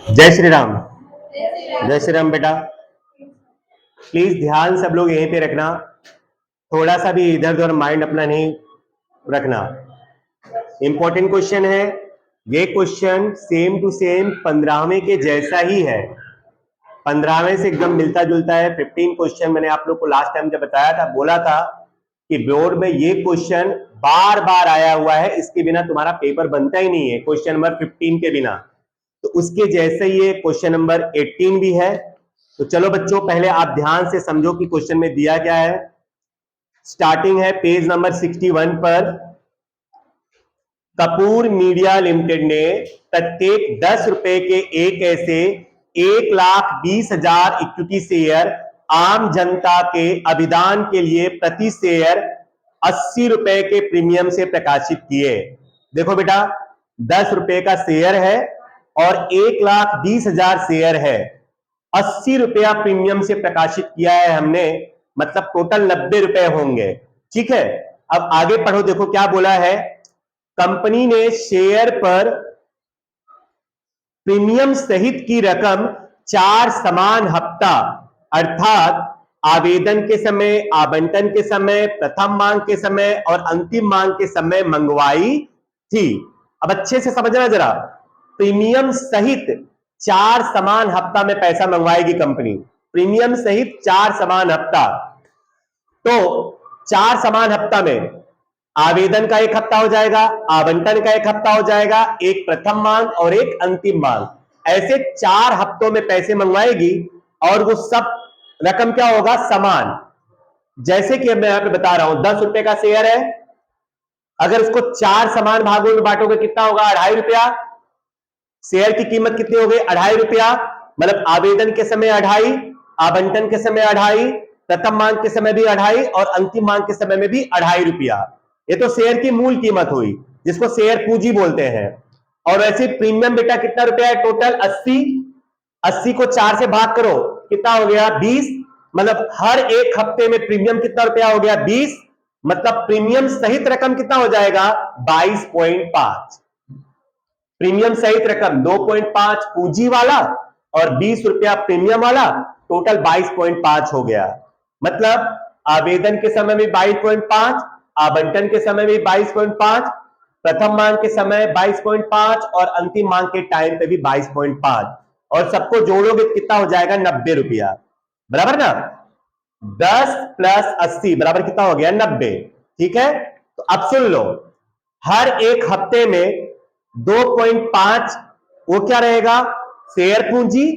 जय श्री राम। जय श्री राम बेटा। प्लीज ध्यान सब लोग यहीं पे रखना, थोड़ा सा भी इधर उधर माइंड अपना नहीं रखना। इंपॉर्टेंट क्वेश्चन है ये। क्वेश्चन सेम टू सेम 15वें के जैसा ही है, 15वें से एकदम मिलता जुलता है। 15 क्वेश्चन मैंने आप लोग को लास्ट टाइम जब बताया था, बोला था कि बोर्ड में ये क्वेश्चन बार बार आया हुआ है, इसके बिना तुम्हारा पेपर बनता ही नहीं है, क्वेश्चन नंबर 15 के बिना। तो उसके जैसे ये क्वेश्चन नंबर 18 भी है। तो चलो बच्चों, पहले आप ध्यान से समझो कि क्वेश्चन में दिया क्या है। स्टार्टिंग है पेज नंबर 61 पर। कपूर मीडिया लिमिटेड ने प्रत्येक 10 रुपए के एक ऐसे 1,20,000 इक्विटी शेयर आम जनता के अभिदान के लिए प्रति शेयर 80 रुपए के प्रीमियम से प्रकाशित किए। देखो बेटा, 10 रुपए का शेयर है और 1,20,000 शेयर है, 80 रुपया प्रीमियम से प्रकाशित किया है हमने, मतलब टोटल 90 रुपए होंगे। ठीक है, अब आगे पढ़ो, देखो क्या बोला है। कंपनी ने शेयर पर प्रीमियम सहित की रकम 4 समान हफ्ता अर्थात आवेदन के समय, आवंटन के समय, प्रथम मांग के समय और अंतिम मांग के समय मंगवाई थी। अब अच्छे से समझना जरा, प्रीमियम सहित 4 समान हफ्ता में पैसा मंगवाएगी कंपनी, प्रीमियम सहित 4 समान हफ्ता। तो 4 समान हफ्ता में आवेदन का एक हफ्ता हो जाएगा, आवंटन का एक हफ्ता हो जाएगा, एक प्रथम मांग और एक अंतिम मांग, ऐसे 4 हफ्तों में पैसे मंगवाएगी। और वो सब रकम क्या होगा, समान। जैसे कि मैं यहां पे बता रहा हूं, 10 रुपए का शेयर है, अगर उसको 4 समान भागों में बांटोगे कितना होगा, 2.5 रुपया। शेयर की कीमत कितनी हो गई, 2.5 रुपया। मतलब आवेदन के समय 2.5, आवंटन के समय 2.5, प्रथम मांग के समय भी 2.5 और अंतिम मांग के समय में भी 2.5 रुपया। ये तो शेयर की मूल कीमत हुई, जिसको शेयर पूंजी बोलते हैं। और वैसे प्रीमियम बेटा कितना रुपया है, टोटल 80। 80 को 4 से भाग करो, कितना हो गया, 20। मतलब हर एक हफ्ते में प्रीमियम कितना रुपया हो गया, 20। मतलब प्रीमियम सहित रकम कितना हो जाएगा, 22.5। प्रीमियम सहित रकम 2.5 पूंजी वाला और 20 रुपया प्रीमियम वाला, टोटल 22.5 हो गया। मतलब आवेदन के समय में 22.5, आवंटन के समय में 22.5, प्रथम मांग के समय 22.5 और अंतिम मांग के टाइम पे भी 22.5, और सबको जोड़ोगे कितना हो जाएगा, 90 रुपया। बराबर ना, 10 प्लस 80 बराबर कितना हो गया, 90। ठीक है, तो अब सुन लो, हर एक हफ्ते में 2.5 वो क्या रहेगा, शेयर पूंजी,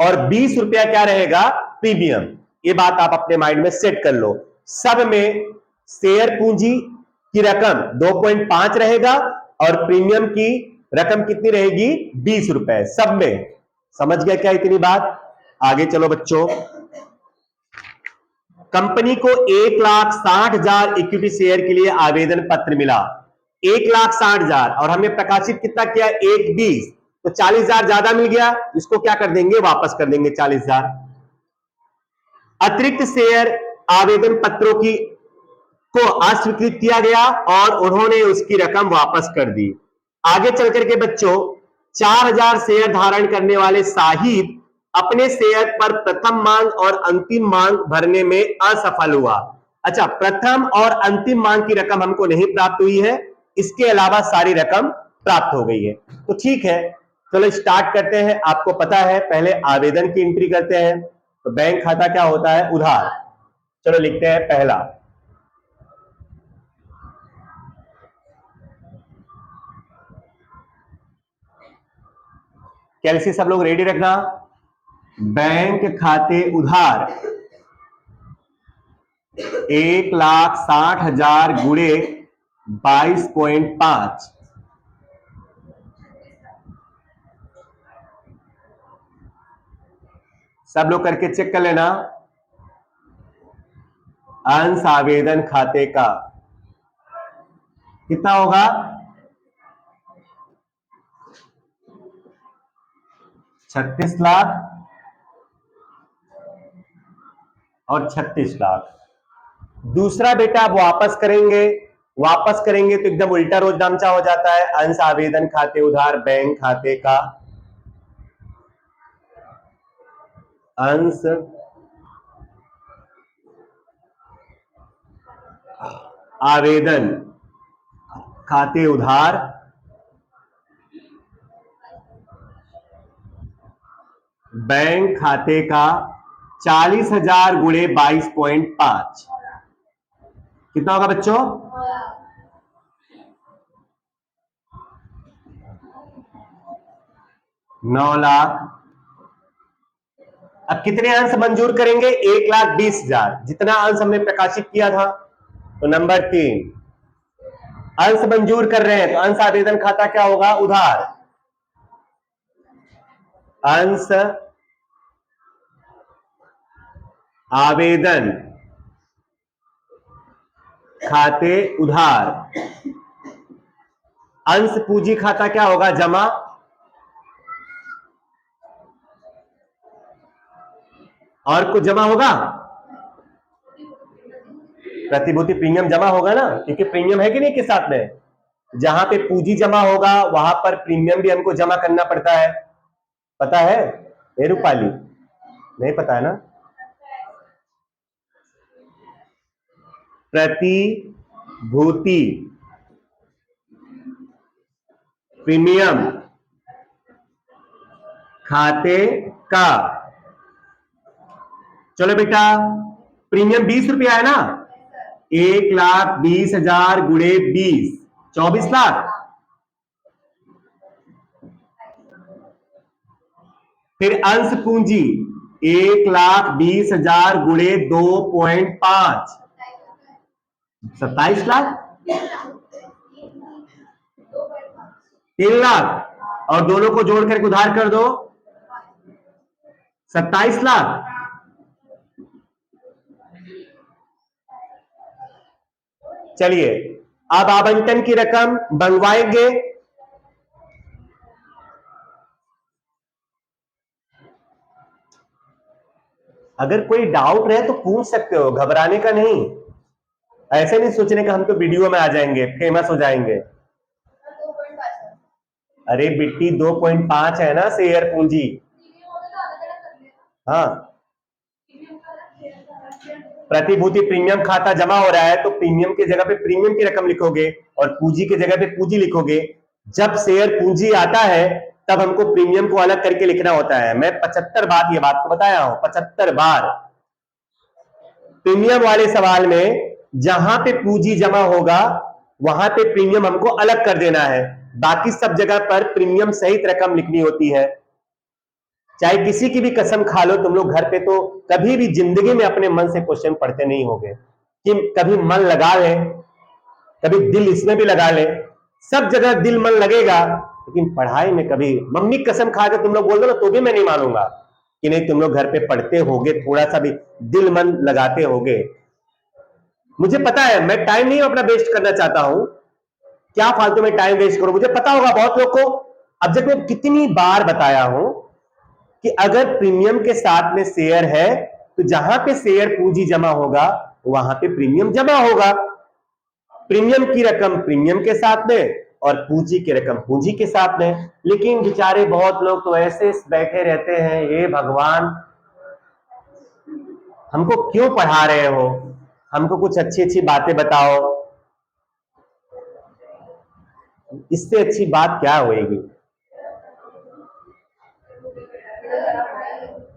और 20 रुपया क्या रहेगा, प्रीमियम। ये बात आप अपने माइंड में सेट कर लो। सब में शेयर पूंजी की रकम 2.5 रहेगा और प्रीमियम की रकम कितनी रहेगी, 20 रुपए, सब में। समझ गया क्या इतनी बात। आगे चलो बच्चों, कंपनी को 1,60,000 इक्विटी शेयर के लिए आवेदन पत्र मिला, 1,60,000, और हमने प्रकाशित कितना किया, 1,20, तो 40,000 ज्यादा मिल गया, इसको क्या कर देंगे, वापस कर देंगे 40,000। अतिरिक्त शेयर आवेदन पत्रों की को अस्वीकृत किया गया और उन्होंने उसकी रकम वापस कर दी। आगे चल करके बच्चों, 4,000 शेयर धारण करने वाले साहिब अपने शेयर पर प्रथम मांग और अंतिम मांग भरने में असफल हुआ। अच्छा, प्रथम और अंतिम मांग की रकम हमको नहीं प्राप्त हुई है, इसके अलावा सारी रकम प्राप्त हो गई है। तो ठीक है, चलो स्टार्ट करते हैं। आपको पता है, पहले आवेदन की एंट्री करते हैं। तो बैंक खाता क्या होता है, उधार। चलो लिखते हैं पहला। कैलसी सब लोग रेडी रखना। बैंक खाते उधार 1,60,000 गुणे 22.5, सब लोग करके चेक कर लेना। अंश आवेदन खाते का कितना होगा, 36 लाख और 36 लाख। दूसरा बेटा आप वापस करेंगे वापस करेंगे तो एकदम उल्टा रोज नामचा हो जाता है। अंश आवेदन खाते उधार बैंक खाते का, अंश आवेदन खाते उधार बैंक खाते का 40,000 गुणे 22.5 कितना होगा बच्चों? 9 लाख। अब कितने अंश मंजूर करेंगे? 1,20,000, जितना अंश हमने प्रकाशित किया था। तो नंबर 3 अंश मंजूर कर रहे हैं तो अंश आवेदन खाता क्या होगा? उधार। अंश आवेदन खाते उधार, अंश पूंजी खाता क्या होगा? जमा। और कुछ जमा होगा? प्रतिभूति प्रीमियम जमा होगा ना, क्योंकि प्रीमियम है कि नहीं के साथ में। जहां पे पूंजी जमा होगा वहां पर प्रीमियम भी हमको जमा करना पड़ता है। पता है ए रूपाली? नहीं पता है ना? प्रतिभूति प्रीमियम खाते का, चलो बेटा, प्रीमियम 20 रुपया है ना, 1,20,000 गुणे 20, 24 लाख। फिर अंश पूंजी 1,20,000 गुणे 2.5, 27 लाख, 3 लाख, और दोनों को जोड़ करके उधार कर दो 27 लाख। चलिए अब आवंटन की रकम मंगवाएंगे। अगर कोई डाउट रहे तो पूछ सकते हो, घबराने का नहीं। ऐसे नहीं सोचने का हम तो वीडियो में आ जाएंगे, फेमस हो जाएंगे। अरे बिट्टी 2.5 है ना शेयर पूंजी। हाँ, प्रतिभूति प्रीमियम खाता जमा हो रहा है तो प्रीमियम की जगह पे प्रीमियम की रकम लिखोगे और पूंजी की जगह पे पूंजी लिखोगे। जब शेयर पूंजी आता है तब हमको प्रीमियम को अलग करके लिखना होता है। मैं 75 बार ये बात को बताया हूं, 75 बार। प्रीमियम वाले सवाल में जहां पे पूंजी जमा होगा वहां पे प्रीमियम हमको अलग कर देना है, बाकी सब जगह पर प्रीमियम सहित रकम लिखनी होती है। चाहे किसी की भी कसम खा लो तुम लोग घर पे, तो कभी भी जिंदगी में अपने मन से क्वेश्चन पढ़ते नहीं होगे कि कभी मन लगा ले, कभी दिल इसमें भी लगा ले। सब जगह दिल मन लगेगा, लेकिन पढ़ाई में कभी मम्मी कसम खा के तुम लोग बोल दो ना तो भी मैं नहीं मानूंगा कि नहीं तुम लोग घर पे पढ़ते होगे, थोड़ा सा भी दिल मन लगाते होगे। मुझे पता है, मैं टाइम नहीं अपना वेस्ट करना चाहता हूं, क्या फालतू में टाइम वेस्ट करो। मुझे पता होगा बहुत लोग को, अब जब मैं कितनी बार बताया हूं कि अगर प्रीमियम के साथ में शेयर है तो जहां पे शेयर पूंजी जमा होगा वहां पे प्रीमियम जमा होगा। प्रीमियम की रकम प्रीमियम के साथ में और पूंजी की रकम पूंजी के साथ में। लेकिन बेचारे बहुत लोग तो ऐसे बैठे रहते हैं, हे भगवान हमको क्यों पढ़ा रहे हो, हमको कुछ अच्छी अच्छी बातें बताओ। इससे अच्छी बात क्या होगी?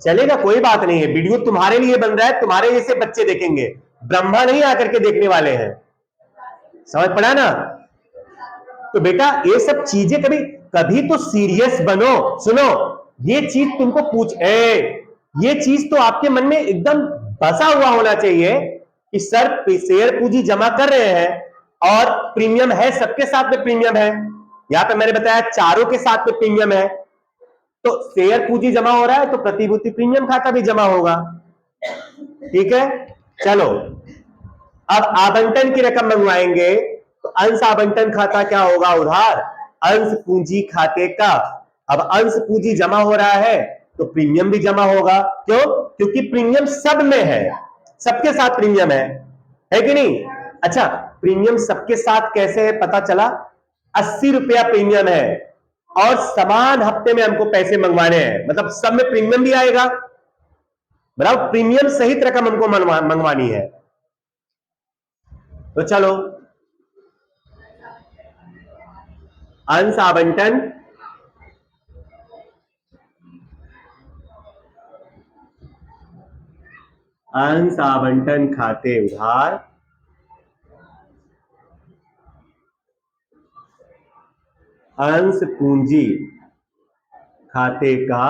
चलेगा, कोई बात नहीं है, वीडियो तुम्हारे लिए बन रहा है, तुम्हारे जैसे बच्चे देखेंगे, ब्रह्मा नहीं आकर के देखने वाले हैं। समझ पड़ा ना? तो बेटा ये सब चीजें कभी कभी तो सीरियस बनो। सुनो, ये चीज तुमको ये चीज तो आपके मन में एकदम बसा हुआ होना चाहिए कि सर शेयर पूंजी जमा कर रहे हैं और प्रीमियम है, सबके साथ में प्रीमियम है। यहां पे मैंने बताया चारों के साथ में प्रीमियम है, तो शेयर पूंजी जमा हो रहा है तो प्रतिभूति प्रीमियम खाता भी जमा होगा। ठीक है, चलो अब आवंटन की रकम मंगवाएंगे तो अंश आवंटन खाता क्या होगा? उधार। अंश पूंजी खाते का, अब अंश पूंजी जमा हो रहा है तो प्रीमियम भी जमा होगा। क्यों? क्योंकि प्रीमियम सब में है, सबके साथ प्रीमियम है कि नहीं? अच्छा, प्रीमियम सबके साथ कैसे है पता चला? 80 रुपया प्रीमियम है और समान हफ्ते में हमको पैसे मंगवाने हैं, मतलब सब में प्रीमियम भी आएगा, बराबर प्रीमियम सहित रकम हमको मंगवानी है। तो चलो अंश आवंटन खाते उधार अंश पूंजी खाते का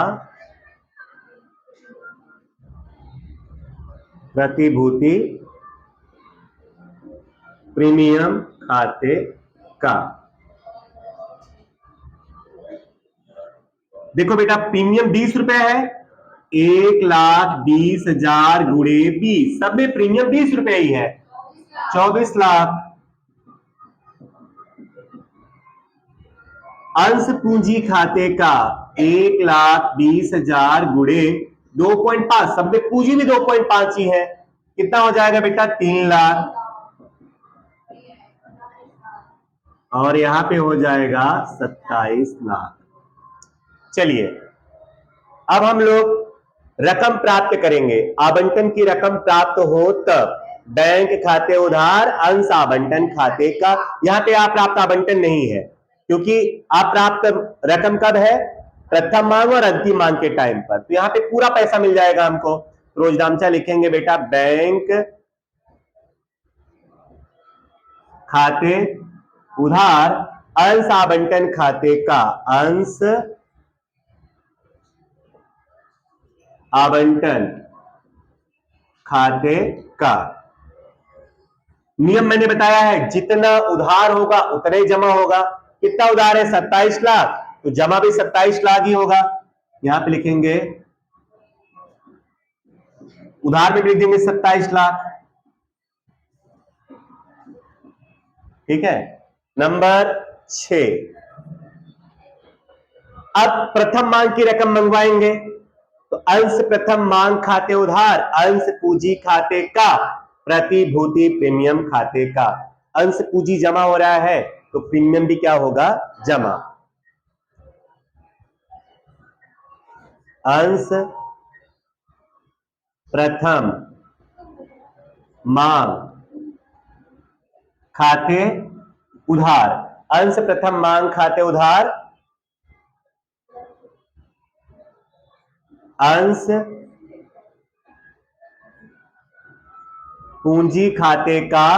प्रतिभूति प्रीमियम खाते का। देखो बेटा प्रीमियम 20 रुपए है, 1,20,000 गुणे 20, सब में प्रीमियम 20 रुपए ही है, 24 लाख। अंश पूंजी खाते का 1,20,000 गुणे 2.5, सब में पूंजी भी 2.5 ही है, कितना हो जाएगा बेटा? 3 लाख। और यहां पे हो जाएगा 27 लाख। चलिए अब हम लोग रकम प्राप्त करेंगे। आवंटन की रकम प्राप्त हो तब बैंक खाते उधार अंश आवंटन खाते का। यहां पे आप प्राप्त आवंटन नहीं है, क्योंकि आप प्राप्त रकम कब है? प्रथम मांग और अंतिम मांग के टाइम पर। तो यहां पे पूरा पैसा मिल जाएगा हमको। रोजनामचा लिखेंगे बेटा, बैंक खाते उधार अंश आवंटन खाते का, अंश आवंटन खाते का। नियम मैंने बताया है, जितना उधार होगा उतना ही जमा होगा। कितना उधार है? 27 लाख, तो जमा भी 27 लाख ही होगा। यहां पे लिखेंगे उधार में लिख देंगे 27 लाख। ठीक है। नंबर 6, अब प्रथम मांग की रकम मंगवाएंगे। तो अंश प्रथम मांग खाते उधार अंश पूंजी खाते का प्रतिभूति प्रीमियम खाते का। अंश पूंजी जमा हो रहा है तो प्रीमियम भी क्या होगा? जमा। अंश प्रथम मांग खाते उधार अंश प्रथम मांग खाते उधार अंश पूंजी खाते का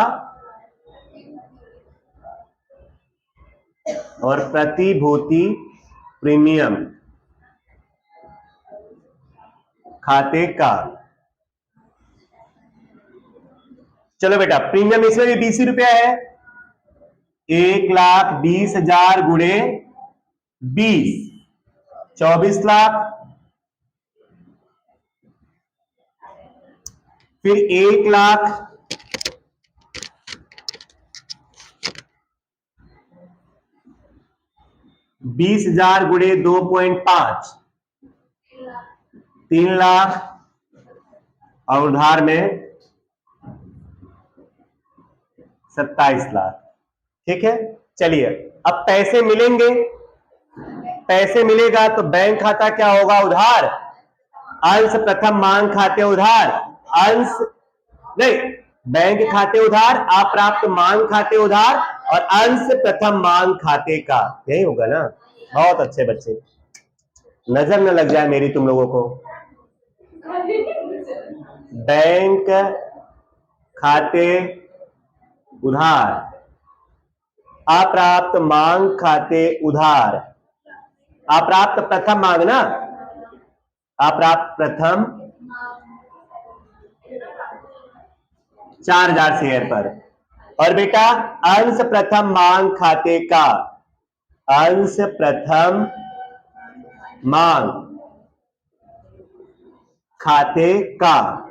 और प्रतिभूति प्रीमियम खाते का। चलो बेटा प्रीमियम इसमें भी 20 रुपया है, 1,20,000 गुणे 20, 24 लाख। फिर 1,20,000 गुणे 2.5, 3 लाख। और उधार में 27 लाख। ठीक है। चलिए अब पैसे मिलेंगे, पैसे मिलेगा तो बैंक खाता क्या होगा? उधार अंश प्रथम मांग खाते उधार अंश नहीं, बैंक खाते उधार अप्राप्त मांग खाते उधार और अंश प्रथम मांग खाते का। यही होगा ना? बहुत अच्छे बच्चे, नजर न लग जाए मेरी तुम लोगों को। बैंक खाते उधार अप्राप्त मांग खाते उधार, अप्राप्त प्रथम मांग ना, अप्राप्त प्रथम 4,000 शेयर पर। और बेटा अंश प्रथम मांग खाते का, अंश प्रथम मांग खाते का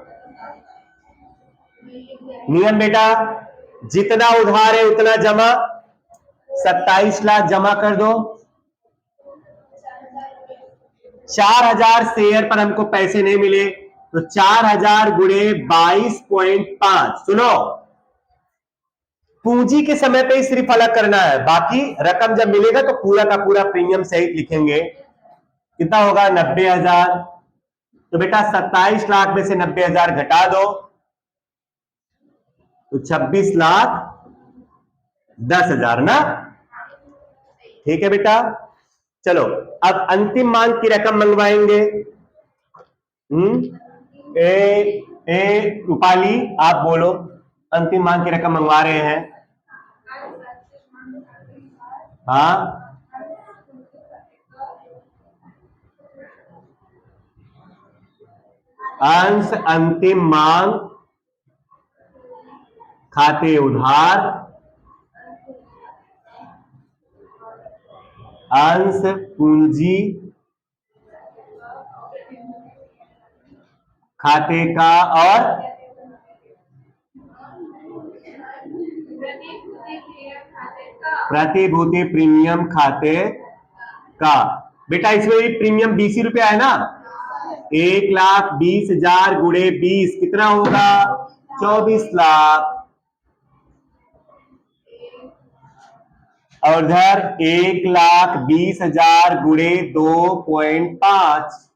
नियम बेटा, जितना उधार है उतना जमा। 27 लाख जमा कर दो। 4,000 शेयर पर हमको पैसे नहीं मिले तो 4,000 गुणे 22.5, सुनो पूंजी के समय पे ही सिर्फ अलग करना है, बाकी रकम जब मिलेगा तो पूरा का पूरा प्रीमियम सहित लिखेंगे। कितना होगा? 90,000। तो बेटा 27 लाख में से 90,000 घटा दो तो 26,10,000 ना। ठीक है बेटा, चलो अब अंतिम मांग की रकम मंगवाएंगे। रूपाली आप बोलो, अंतिम मांग की रकम मंगवा रहे हैं। हाँ, अंश अंतिम मांग खाते उधार, अंश पूंजी खाते का और प्रतिभूति प्रीमियम खाते का। बेटा इसमें भी प्रीमियम 20 रुपया है ना। 1,20,000 गुणे 20 कितना होगा? 24 लाख। और इधर 1,20,000 गुणे 2.5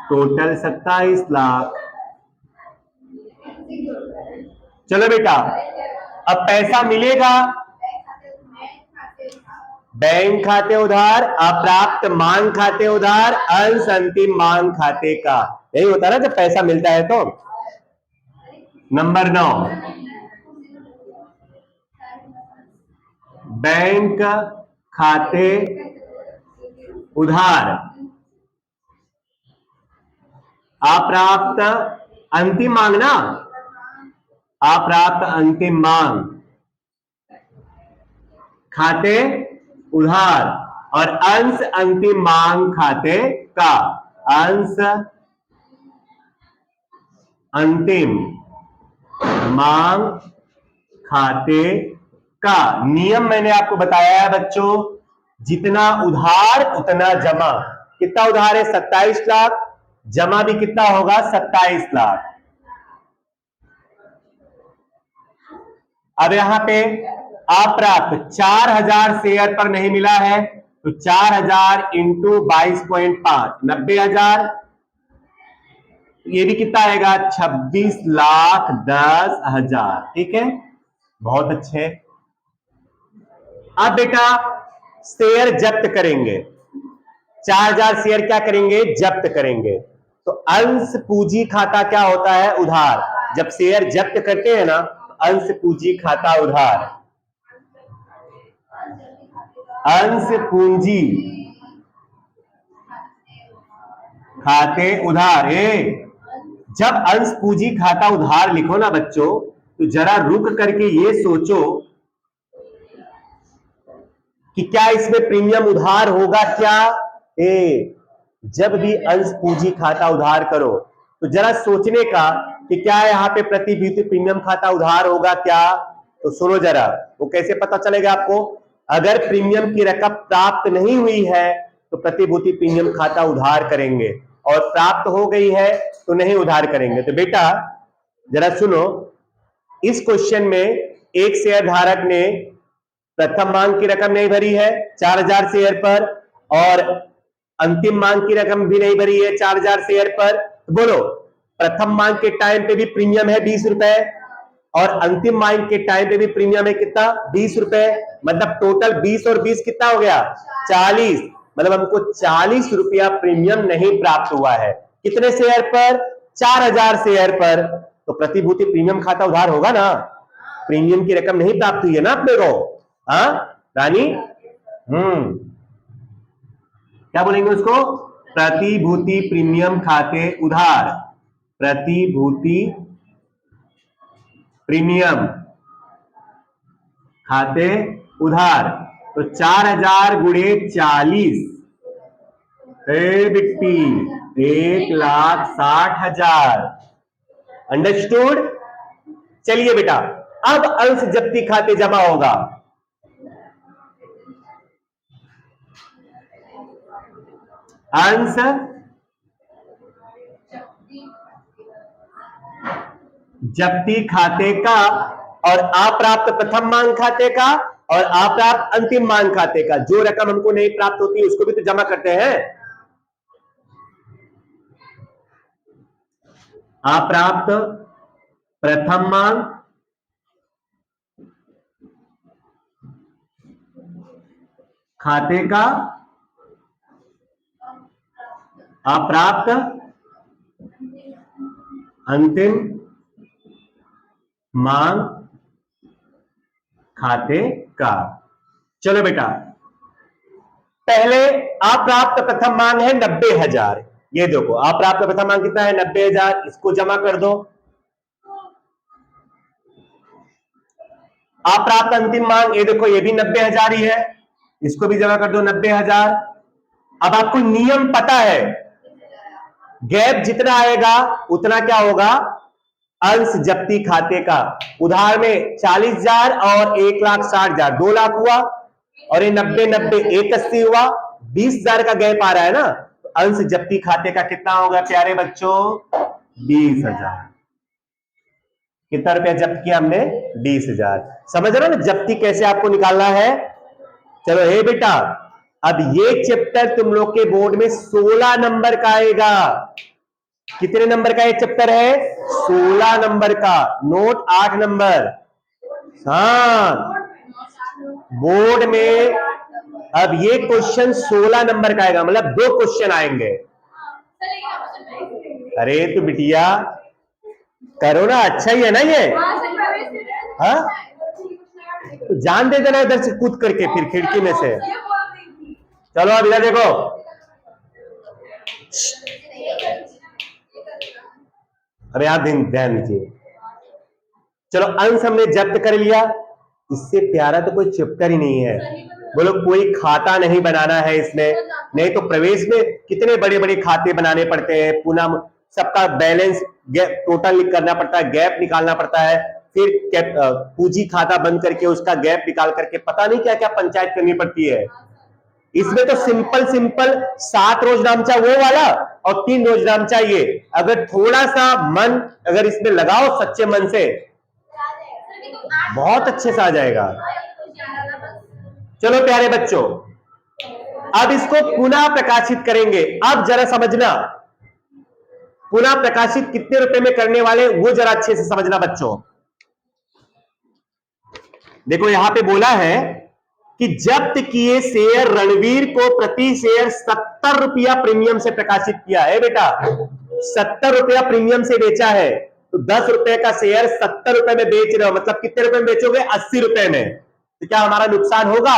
टोटल 27 लाख। चलो बेटा अब पैसा मिलेगा बैंक खाते उधार, अप्राप्त मांग खाते उधार, अंश अंतिम मांग खाते का। यही होता है ना जब पैसा मिलता है तो। नंबर 9, बैंक खाते उधार, अप्राप्त अंतिम मांग ना, अप्राप्त अंतिम मांग खाते उधार और अंश अंतिम मांग खाते का। अंश अंतिम मांग खाते का नियम मैंने आपको बताया है बच्चों, जितना उधार उतना जमा। कितना उधार है? 27 लाख। जमा भी कितना होगा? 27 लाख। अब यहां पे अप्राप्त 4,000 शेयर पर नहीं मिला है तो 4,000 इंटू 22.5 90,000। ये भी कितना आएगा? 26,10,000। ठीक है, बहुत अच्छे। अब बेटा शेयर जब्त करेंगे, 4,000 शेयर क्या करेंगे? जब्त करेंगे। तो अंश पूंजी खाता क्या होता है? उधार। जब शेयर जब्त करते हैं ना अंश पूंजी खाता उधार, अंश पूंजी खाते उधार। जब अंश पूंजी खाता उधार लिखो ना बच्चों तो जरा रुक करके ये सोचो कि क्या इसमें प्रीमियम उधार होगा क्या। जब भी अंश पूंजी खाता उधार करो तो जरा सोचने का कि क्या यहाँ पे प्रतिभूति प्रीमियम खाता उधार होगा क्या। तो सुनो जरा, वो कैसे पता चलेगा आपको? अगर प्रीमियम की रकम प्राप्त नहीं हुई है तो प्रतिभूति प्रीमियम खाता उधार करेंगे और प्राप्त हो गई है तो नहीं उधार करेंगे। तो बेटा जरा सुनो, इस क्वेश्चन में एक शेयर धारक ने प्रथम मांग की रकम नहीं भरी है 4,000 शेयर पर और अंतिम मांग की रकम भी नहीं भरी है 4,000 शेयर पर। तो बोलो प्रथम मांग के टाइम पे भी प्रीमियम है 20 रुपए और अंतिम मांग के टाइम पे भी प्रीमियम है कितना? 20 रुपए। मतलब टोटल 20 और 20 कितना हो गया? 40। मतलब हमको 40 रुपया प्रीमियम नहीं प्राप्त हुआ है। कितने शेयर पर? 4,000 शेयर पर। तो प्रतिभूति प्रीमियम खाता उधार होगा ना, प्रीमियम की रकम नहीं प्राप्त हुई है ना अपने को। हाँ रानी, क्या बोलेंगे उसको? प्रतिभूति प्रीमियम खाते उधार, प्रतिभूति प्रीमियम खाते उधार। तो 4,000 गुणे 40 बिट्टी 1,60,000। अंडरस्टूड? चलिए बेटा अब अंश जब्ती खाते जमा होगा। अंश जप्ती खाते का और अप्राप्त प्रथम मांग खाते का और अप्राप्त अंतिम मांग खाते का। जो रकम हमको नहीं प्राप्त होती उसको भी तो जमा करते हैं। अप्राप्त प्रथम मांग खाते का, अप्राप्त अंतिम मांग खाते का। चलो बेटा, पहले अप्राप्त प्रथम मांग है 90,000। ये देखो अप्राप्त प्रथम मांग कितना है 90,000, इसको जमा कर दो। अप्राप्त अंतिम मांग ये देखो ये भी 90,000 ही है, इसको भी जमा कर दो 90,000। अब आपको नियम पता है, गैप जितना आएगा उतना क्या होगा, अंश जप्ती खाते का। उधार में 40,000 और 1,60,000 2 लाख हुआ, और ये 90-90 180 हुआ, 20,000 का गैप आ रहा है ना। तो अंश जप्ती खाते का कितना होगा प्यारे बच्चों, 20,000। कितना रुपया जब्त किया हमने, 20,000। समझ रहे हो ना जप्ती कैसे आपको निकालना है। चलो हे बेटा, अब ये चैप्टर तुम लोग के बोर्ड में 16 नंबर का आएगा। कितने नंबर का ये चैप्टर है, 16 नंबर का। Note 8 number. हाँ, बोर्ड में अब ये क्वेश्चन 16 नंबर का आएगा, मतलब 2 क्वेश्चन आएंगे। अरे तो बिटिया करो ना, अच्छा ही है ना ये। हाँ, तो जान दे देना इधर से कूद करके फिर खिड़की में से। चलो अब इधर देखो, अरे आप ध्यान दीजिए। चलो अंश हमने जब्त कर लिया, इससे प्यारा तो कोई चैप्टर ही नहीं है। बोलो कोई खाता नहीं बनाना है इसमें, नहीं तो प्रवेश में कितने बड़े बड़े खाते बनाने पड़ते हैं, पुनः सबका बैलेंस टोटल करना पड़ता है, गैप निकालना पड़ता है, फिर पूंजी खाता बंद करके उसका गैप निकाल करके पता नहीं क्या क्या पंचायत करनी पड़ती है। इसमें तो सिंपल सिंपल 7 रोज नामचा वो वाला और 3 रोज नामचा ये। अगर थोड़ा सा मन अगर इसमें लगाओ सच्चे मन से, बहुत अच्छे से आ जाएगा। चलो प्यारे बच्चों, अब इसको पुनः प्रकाशित करेंगे। अब जरा समझना, पुनः प्रकाशित कितने रुपए में करने वाले वो जरा अच्छे से समझना बच्चों। देखो यहां पे बोला है कि जब्त किए शेयर रणवीर को प्रति शेयर 70 रुपया प्रीमियम से प्रकाशित किया है। बेटा 70 रुपया प्रीमियम से बेचा है, तो 10 रुपए का शेयर 70 रुपए में बेच रहे हो, मतलब कितने रुपए में बेचोगे, 80 रुपए में। तो क्या हमारा नुकसान होगा,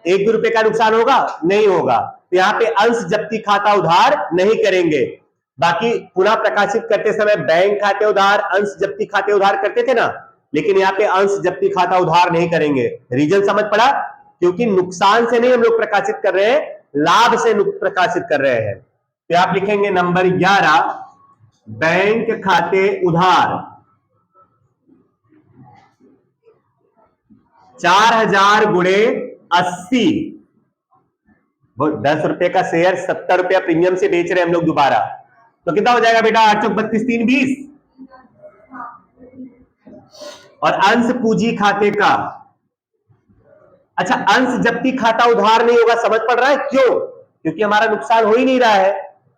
1-2 रुपए का नुकसान होगा, नहीं होगा। तो यहाँ पे अंश जब्ती खाता उधार नहीं करेंगे। बाकी पुनः प्रकाशित करते समय बैंक खाते उधार, अंश जब्ती खाते उधार करते थे ना, लेकिन यहाँ पे अंश जब्ती खाता उधार नहीं करेंगे। रीजन समझ पड़ा, क्योंकि नुकसान से नहीं हम लोग प्रकाशित कर रहे हैं, लाभ से प्रकाशित कर रहे हैं। तो आप लिखेंगे नंबर 11, बैंक खाते उधार 4,000 गुणे 80, 10 रुपए का शेयर 70 रुपया प्रीमियम से बेच रहे हैं हम लोग दोबारा, तो कितना हो जाएगा बेटा, 8 चौक 32 3 20। और अंश पूंजी खाते का, अच्छा अंश जब्ती खाता उधार नहीं होगा, समझ पड़ रहा है क्यों, क्योंकि हमारा नुकसान हो ही नहीं रहा है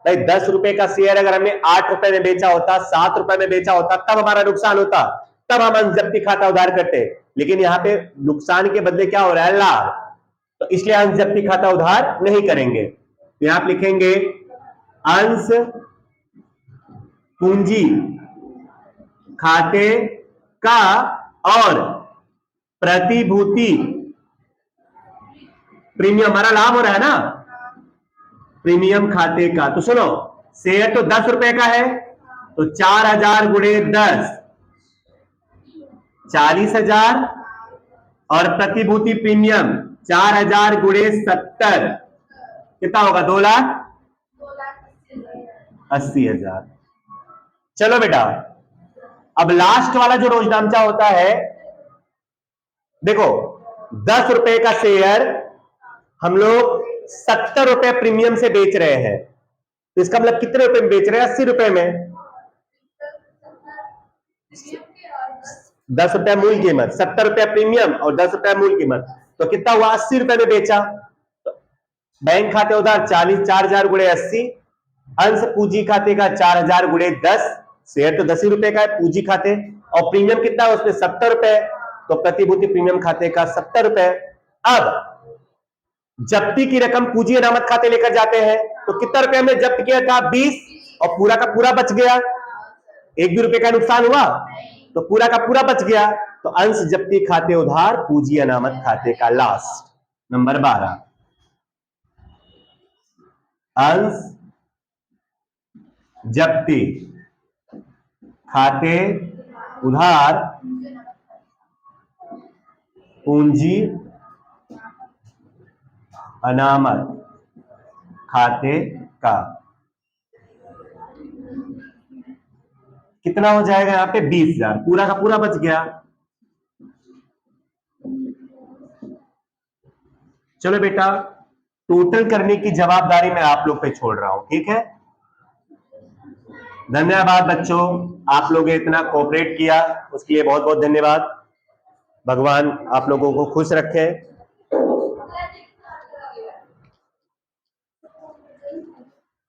भाई। 10 रुपए का शेयर अगर हमने 8 रुपए में बेचा होता, 7 रुपए में बेचा होता, तब हमारा नुकसान होता, तब हम अंश जब्ती खाता उधार करते। लेकिन यहाँ पे नुकसान के बदले क्या हो रहा है, लाभ, तो इसलिए अंश जब्ती खाता उधार नहीं करेंगे। तो यहां आप लिखेंगे अंश पूंजी खाते का और प्रतिभूति प्रीमियम, हमारा लाभ हो रहा है ना, प्रीमियम खाते का। तो सुनो, शेयर तो 10 रुपए का है, तो 4,000 गुणे 10 40,000, और प्रतिभूति प्रीमियम 4,000 गुणे 70 कितना होगा, 2,80,000। चलो बेटा, अब लास्ट वाला जो रोजनामचा होता है, देखो 10 रुपए का शेयर हम लोग 70 रुपए प्रीमियम से बेच रहे हैं, तो इसका मतलब कितने रुपए में बेच रहे हैं, 80 रुपए में। ₹10 मूल कीमत, ₹70 प्रीमियम और ₹10 मूल कीमत, तो कितना हुआ? ₹80 में बेचा। बैंक खाते उधार 4,000 गुणे 80, अंश पूंजी खाते का 4,000 गुणे 10, शेयर तो ₹10 का है पूंजी खाते, और प्रीमियम कितना है उसमें? ₹70, तो प्रतिभूति प्रीमियम खाते का ₹70। अब जब्ती की रकम पूंजी अनामत खाते लेकर जाते हैं, तो कितना रुपए में जब्त किया था? 20, और पूरा का पूरा बच गया, एक भी रुपए का नुकसान हुआ, तो पूरा का पूरा बच गया, तो अंश जब्ती खाते उधार पूंजी अनामत खाते का लास्ट। नंबर 12, अंश जब्ती खाते उधार पूंजी अनामत खाते का कितना हो जाएगा? यहां पे 20,000, पूरा का पूरा बच गया। चलो बेटा, टोटल करने की जवाबदारी मैं आप लोग पे छोड़ रहा हूं, ठीक है? धन्यवाद बच्चों, आप लोगों ने इतना कोऑपरेट किया उसके लिए बहुत बहुत धन्यवाद। भगवान आप लोगों को खुश रखे।